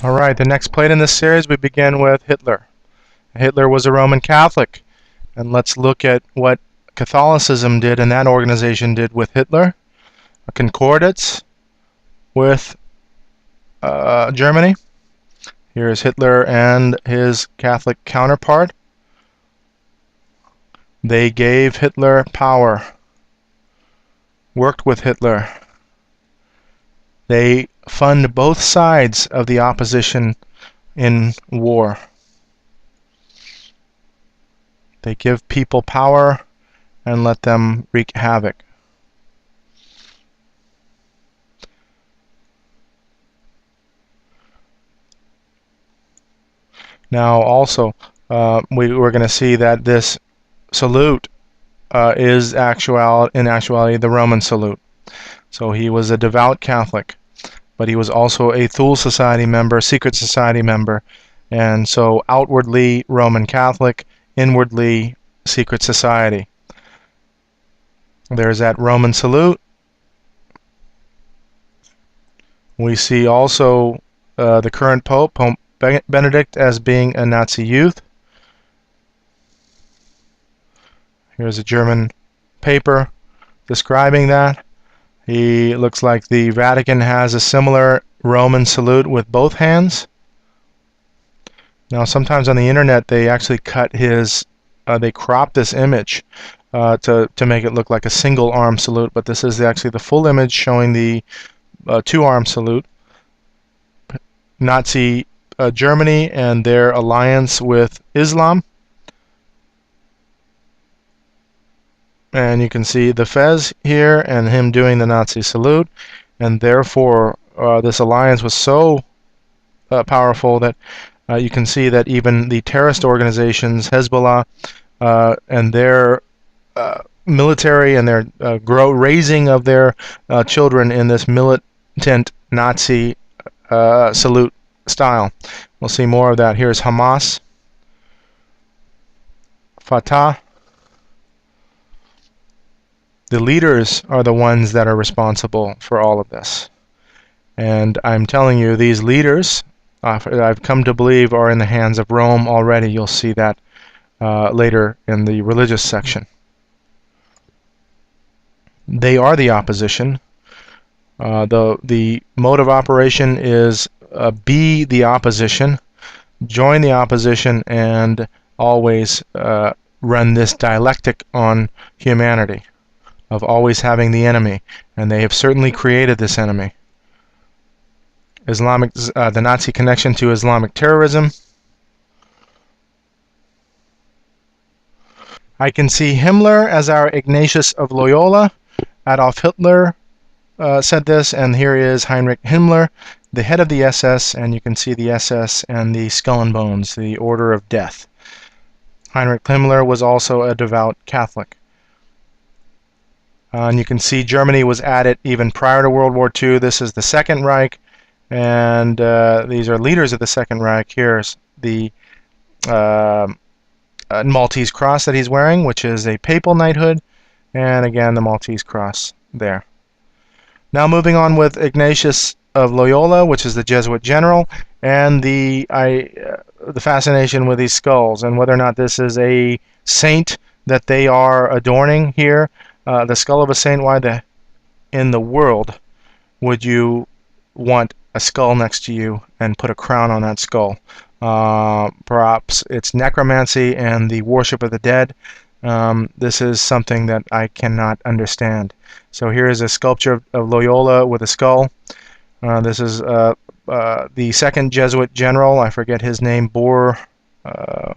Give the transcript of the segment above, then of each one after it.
All right, the next plate in this series, we begin with Hitler. Hitler was a Roman Catholic, and let's look at what Catholicism did and that organization did with Hitler. A concordance with Germany. Here's Hitler and his Catholic counterpart. They gave Hitler power, worked with Hitler. They fund both sides of the opposition in war. They give people power and let them wreak havoc. Now also, we're going to see that this salute is in actuality the Roman salute. So he was a devout Catholic, but he was also a Thule Society member, secret society member, and so outwardly Roman Catholic, inwardly secret society. There's that Roman salute. We see also the current Pope, Pope Benedict, as being a Nazi youth. Here's a German paper describing that. He looks like the Vatican has a similar Roman salute with both hands. Now sometimes on the internet they actually cut his, they crop this image to make it look like a single arm salute, but this is actually the full image showing the two-arm salute. Nazi Germany and their alliance with Islam. And you can see the Fez here and him doing the Nazi salute, and therefore this alliance was so powerful that you can see that even the terrorist organizations, Hezbollah, and their military and their raising of their children in this militant Nazi salute style. We'll see more of that. Here's Hamas, Fatah. The leaders are the ones that are responsible for all of this. And I'm telling you, these leaders, I've come to believe, are in the hands of Rome already. You'll see that later in the religious section. They are the opposition. The mode of operation is be the opposition, join the opposition, and always run this dialectic on humanity of always having the enemy, and they have certainly created this enemy. The Nazi connection to Islamic terrorism. I can see Himmler as our Ignatius of Loyola. Adolf Hitler said this, and here is Heinrich Himmler, the head of the SS, and you can see the SS and the skull and bones, the order of death. Heinrich Himmler was also a devout Catholic. And you can see Germany was at it even prior to World War II. This is the Second Reich, and these are leaders of the Second Reich. Here's the Maltese cross that he's wearing, which is a papal knighthood, and again the Maltese cross there. Now moving on with Ignatius of Loyola, which is the Jesuit general, and the fascination with these skulls and whether or not this is a saint that they are adorning here. The skull of a saint. Why in the world would you want a skull next to you and put a crown on that skull? Perhaps it's necromancy and the worship of the dead. This is something that I cannot understand. So here is a sculpture of Loyola with a skull. This is the second Jesuit general. I forget his name.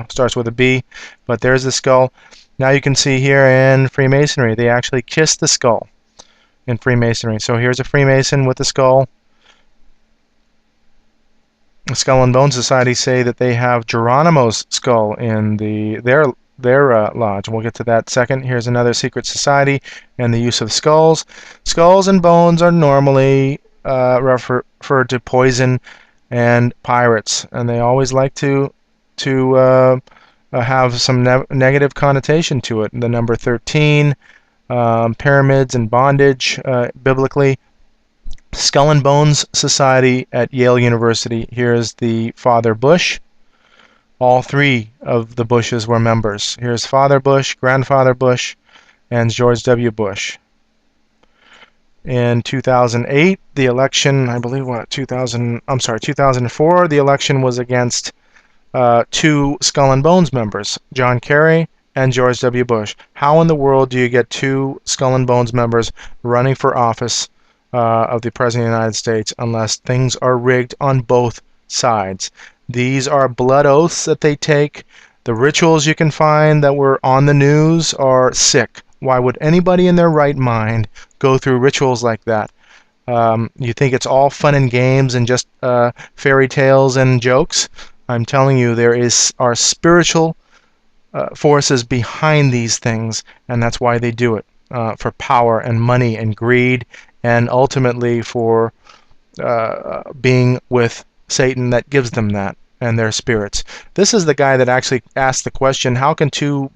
Starts with a B, but there's the skull. Now you can see here in Freemasonry, they actually kiss the skull in Freemasonry. So here's a Freemason with the skull. The Skull and Bone Society say that they have Geronimo's skull in their lodge. We'll get to that second. Here's another secret society and the use of skulls. Skulls and bones are normally referred to poison and pirates, and they always like to have some negative connotation to it. The number 13, pyramids and bondage, biblically. Skull and Bones Society at Yale University. Here's the Father Bush. All three of the Bushes were members. Here's Father Bush, Grandfather Bush, and George W. Bush. In 2008, the election, I believe, 2004, the election was against two Skull and Bones members, John Kerry and George W. Bush. How in the world do you get two Skull and Bones members running for office of the President of the United States unless things are rigged on both sides? These are blood oaths that they take. The rituals you can find that were on the news are sick. Why would anybody in their right mind go through rituals like that? You think it's all fun and games and just fairy tales and jokes? I'm telling you, there are spiritual forces behind these things, and that's why they do it, for power and money and greed, and ultimately for being with Satan that gives them that, and their spirits. This is the guy that actually asked the question, how can two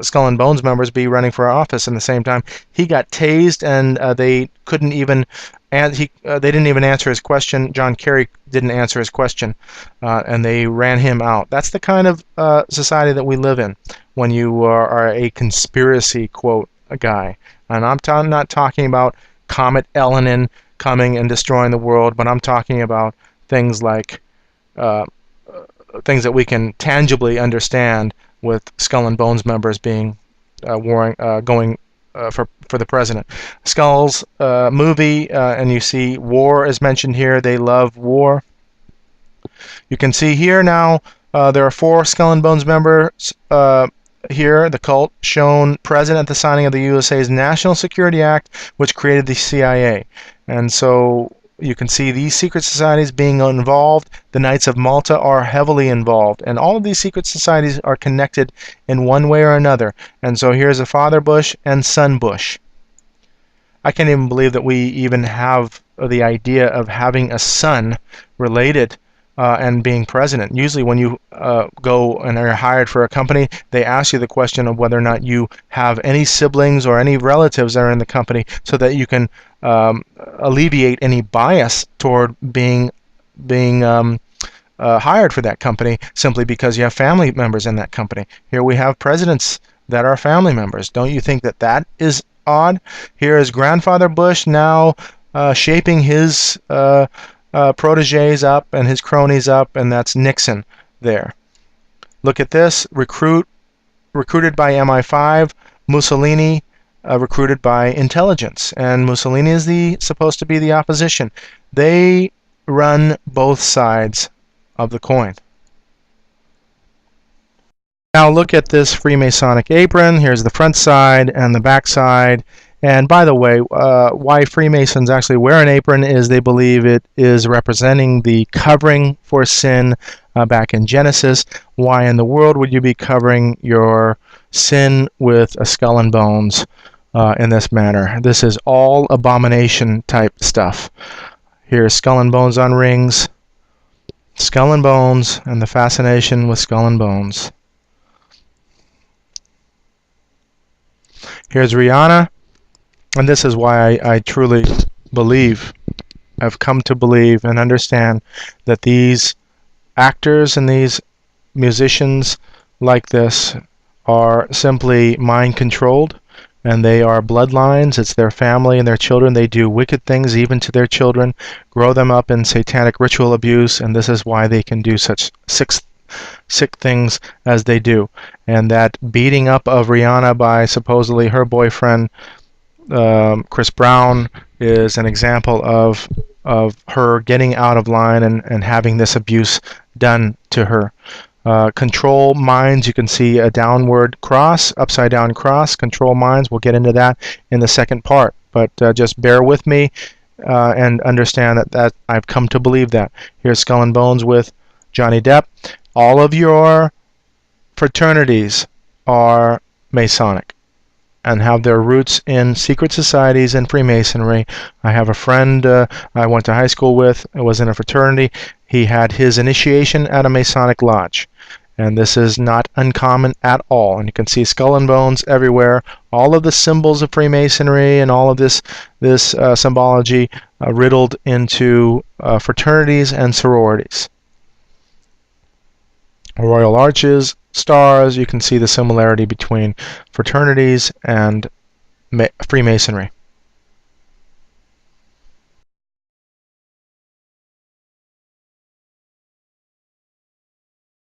Skull and Bones members be running for office in the same time? He got tased, and they couldn't even, they didn't even answer his question. John Kerry didn't answer his question, and they ran him out. That's the kind of society that we live in when you are a conspiracy quote guy. And I'm not talking about Comet Elenin coming and destroying the world, but I'm talking about things like things that we can tangibly understand, with Skull and Bones members being going for the president. Skulls movie, and you see war is mentioned here. They love war. You can see here now there are 4 Skull and Bones members here. The cult shown present at the signing of the USA's National Security Act, which created the CIA. And so you can see these secret societies being involved. The Knights of Malta are heavily involved, and all of these secret societies are connected in one way or another. And so here's a Father Bush and Son Bush. I can't even believe that we even have the idea of having a son related and being president. Usually when you go and are hired for a company, they ask you the question of whether or not you have any siblings or any relatives that are in the company, so that you can alleviate any bias toward being hired for that company, simply because you have family members in that company. Here we have presidents that are family members. Don't you think that that is odd? Here is Grandfather Bush now shaping his proteges up and his cronies up, and that's Nixon there. Look at this. Recruited by MI5, Mussolini recruited by intelligence, and Mussolini is supposed to be the opposition. They run both sides of the coin. Now look at this Freemasonic apron. Here's the front side and the back side. And by the way, why Freemasons actually wear an apron is they believe it is representing the covering for sin back in Genesis. Why in the world would you be covering your sin with a skull and bones in this manner? This is all abomination type stuff. Here's skull and bones on rings, skull and bones, and the fascination with skull and bones. Here's Rihanna. And this is why I truly believe, I've come to believe and understand that these actors and these musicians like this are simply mind-controlled, and they are bloodlines. It's their family and their children. They do wicked things even to their children, grow them up in satanic ritual abuse, and this is why they can do such sick things as they do. And that beating up of Rihanna by supposedly her boyfriend, Chris Brown, is an example of her getting out of line and having this abuse done to her. Control minds, you can see a downward cross, upside down cross, control minds. We'll get into that in the second part, but just bear with me and understand that I've come to believe that. Here's Skull and Bones with Johnny Depp. All of your fraternities are Masonic and have their roots in secret societies and Freemasonry. I have a friend I went to high school with, was in a fraternity. He had his initiation at a Masonic lodge. And this is not uncommon at all. And you can see skull and bones everywhere. All of the symbols of Freemasonry and all of this symbology riddled into fraternities and sororities. Royal arches, stars, you can see the similarity between fraternities and Freemasonry.